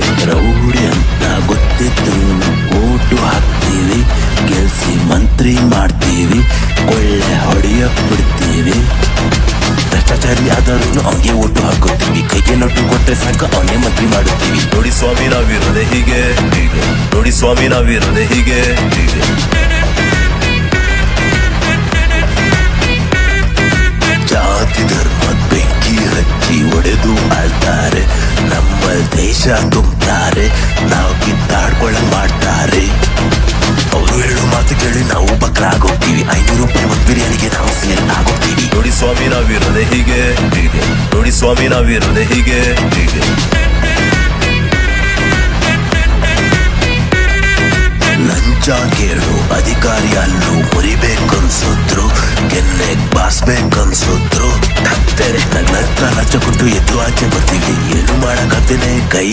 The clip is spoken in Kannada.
ಹೀಗೆ ರೌಡಿ ಅಂತ ಗೊತ್ತಿದ್ರು ಓಟು ಹಾಕ್ತೀವಿ, ಗೆಲ್ಸಿ ಮಂತ್ರಿ ಮಾಡ್ತೀವಿ, ಕೊಳ್ಳೆ ಹೊಡೆಯಕ್ ಬಿಡ್ತೀವಿ. ಭ್ರಷ್ಟಾಚಾರಿ ಆದರೂ ಅವನಿಗೆ ಓಟು ಹಾಕೋತೀವಿ, ಕೈಗೆ ನೋಟು ಕೊಟ್ಟರೆ ಸಾಕು ಅವನೇ ಮಂತ್ರಿ ಮಾಡುತ್ತೀವಿ. ನೋಡಿ ಸ್ವಾಮಿ ನಾವಿರೋದೆ ಹೀಗೆ ಹೀಗೆ, ನೋಡಿ ಸ್ವಾಮಿ ನಾವಿರೋದೆ ಹೀಗೆ ಹೀಗೆ. ಜಾತಿ ಧರ್ಮದ ಬೆಂಕಿ ಹಚ್ಚಿ ಒಡೆದು ಆಳ್ತಾರೆ, ನಮ್ಮ ದೇಶ ತುಂಬುತ್ತಾರೆ, ನಾವು ಕಿತ್ತಾಡ್ಕೊಳ್ಳಂಗ್ ಮಾಡ್ತಾರೆ. ಅವರು ಹೇಳೋ ಮಾತು ಕೇಳಿ ನಾವು ಬಕ್ರ ಆಗೋಗ್ತೀವಿ, 500 ರೂಪಾಯಿ ಒಂದು ಬಿರಿಯಾನಿಗೆ ನಾವು ಸೇಲ್ ಆಗೋಗ್ತೀವಿ. ನೋಡಿ ಸ್ವಾಮಿ ನಾವಿರೋದೆ ಹೀಗೆ ಹೀಗೆ, ನೋಡಿ ಸ್ವಾಮಿ ನಾವಿರೋದೆ ಹೀಗೆ ಹೀಗೆ. ಲಂಚ ಕೇಳು ಅಧಿಕಾರಿ ಅಲ್ಲೂ ಮುರಿಬೇಕನ್ಸಿದ್ರು, ಕೆನ್ನೆಗ್ ಬಾಸ್ಬೇಕನ್ಸಿದ್ರು, ಕತ್ತರೆ ನನ್ನ ಹತ್ರ ಲಂಚ ಕೊಟ್ಟು ಎದ್ದು ಆಚೆ ಬರ್ತೀವಿ. ಏನು ಮಾಡಕ್ಕಾಗ್ತೇನೆ ಕೈ